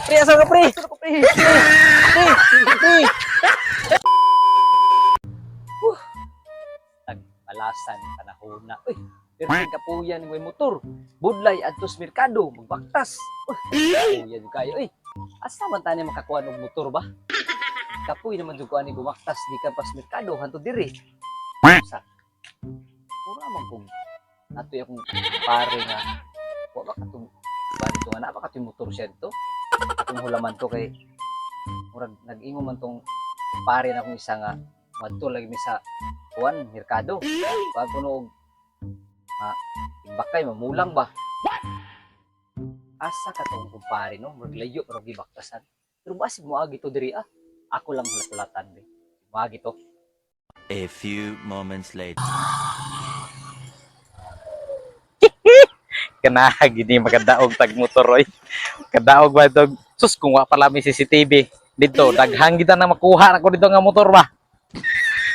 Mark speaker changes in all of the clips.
Speaker 1: Pre, asa ka, pre? Pre. Nagpalasan panahon na. Uy, pero kapuyan ng motor. Budlay adtos merkado, magbaktas. Kapuyan kayo. Uy, asa man tani makakuha ng motor ba? Kapuy naman jud ko ani bumaktas di ka pas merkado hantud diri. Sa. Pura man kung natoy akong pare nga wa ba katong banto nga na ba katong motor siya dito? Akong hulaman to kay murag nag-ingon man tong pare na akong isa nga madto lagi mi sa kuan merkado. Pag kuno bakay mamulang ba? Asa ka tong kumpare no? Murag layo pero gibaktasan. Pero basig mo agi to diri ah. Ako lang hulat-hulatan be. Magi to.
Speaker 2: A few moments later.
Speaker 3: Kana gini magadaog tag motor oy. Kadaog ba dog sus kung wa pala may CCTV dito daghang kita na makuha nako dito nga motor ba.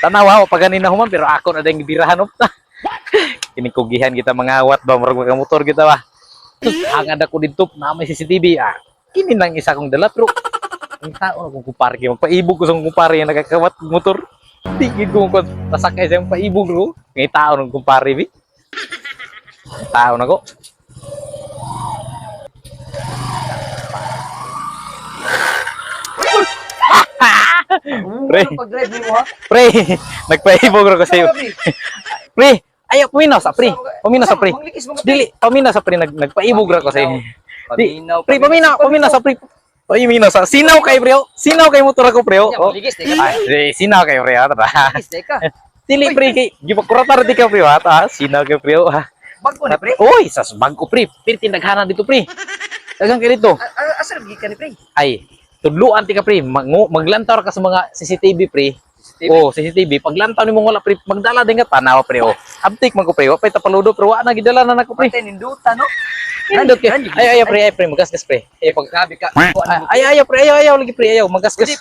Speaker 3: Tanawa pa ganina human pero ako na ding birahan op ta. Kini kugihan kita mangawat ba murag mga motor kita ba. Hangad ako dito na may CCTV ah. Kini lang isa kong dala pero ang tao na kung kumpare kayo magpaibog ko sa kumpare yung nakakawat motor. Tigid ko kung nasakay sa yung paibog ko. Ngay tao ng kumpare bi. Tao na ko. Pre,
Speaker 1: Pag-drive mo ha?
Speaker 3: pre, nagpaibog ko kasi. Pre, ayaw puminaw sa pre. Puminaw sa pre. Dili, paminaw sa pre nagpaibog ko kasi. Di, pre, paminaw sa pre. Oy, minaw sa sinaw kay pre. Sinaw kay motor ako pre. Oh. Ay, sinaw kay pre. Dili pre kay gipakuratar di ka pre ha. Sinaw kay pre ha.
Speaker 1: Bago ni pre?
Speaker 3: Oy, sas bago pre. Pero tindaghanan dito pre. Dagang kay dito.
Speaker 1: Asa lagi ka ni pre?
Speaker 3: Ay, tudluan ti ka pre. Maglantaw ka sa mga CCTV pre. Oh, CCTV. Paglantaw nimo wala pre, magdala din ka tanaw pre. Oh. Abtik man ko pre. Wa pay tapaludo pero wa na gidala na nako pre.
Speaker 1: Pati ninduta no?
Speaker 3: Nandot ka. Ay pre, magasgas pre.
Speaker 1: Eh pagkabi ka.
Speaker 3: Ayaw pre, ayaw lagi pre, ayaw magasgas.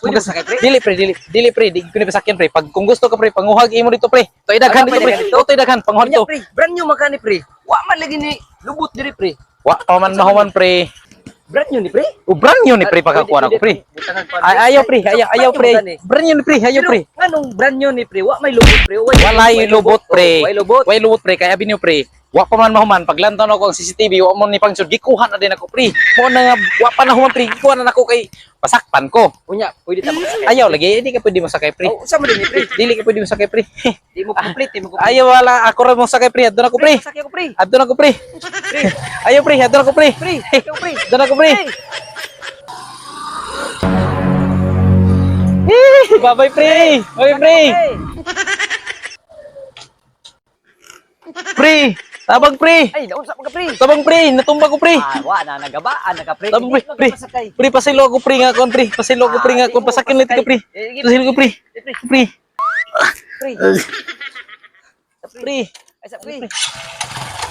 Speaker 3: Dili pre, dili pre, di ko ni pasakyan pre. Pag kung gusto ka pre, panguhag imo dito pre. Toy daghan dito pre. Toy daghan panguhag to.
Speaker 1: Pre, brand new magani pre. Wa man lagi ni lubot diri pre.
Speaker 3: Wa pa man mahuman pre.
Speaker 1: Brand new ni pre.
Speaker 3: Brand new ni pre pagkakuha ako pre. Ayaw pre, ayaw pre. Brand new ni pre, ayaw pre.
Speaker 1: Nganong brand new ni pre? Wa may lubot pre.
Speaker 3: Walay lubot pre.
Speaker 1: Way lubot.
Speaker 3: Way lubot pre, kaya binyo pre. Wa pa man mahuman paglantaw nako ang CCTV, wa mo ni pangsud gikuha na din ako pre. Mo na nga wa pa na human pre, gikuha na nako kay pasakpan ko.
Speaker 1: Unya, pwede ta makasakay.
Speaker 3: Ayaw lagi, hindi ka pwede masakay pre.
Speaker 1: Oh, sa mo din ni pre.
Speaker 3: Dili ka pwede masakay pre.
Speaker 1: Di mo complete, di mo complete.
Speaker 3: Ayaw wala, ako ra mo sakay pre. Adto na ko pre.
Speaker 1: Sakay ko pre.
Speaker 3: Adto na ko pre.
Speaker 1: Pre,
Speaker 3: Ayaw pre, adto na ko pre.
Speaker 1: pre, ikaw pre.
Speaker 3: Adto na ko pre. Bye-bye pre. Bye pre. Pre, tabang pre.
Speaker 1: Ay, naunsa pa ka pre.
Speaker 3: Tabang pre, natumba ko pre.
Speaker 1: Wa na nagabaan naka pre.
Speaker 3: Tabang pre, pre. Pre pasilo ko pre nga kon pre. Pasilo ko pre nga kon pasakin lang ka pre. Pasilo ko pre. Pre.
Speaker 1: Pre.
Speaker 3: Pre.
Speaker 1: Ay sa pre.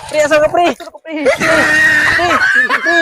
Speaker 3: Pre asa ka pre?
Speaker 1: Pre.
Speaker 3: Pre. Pre.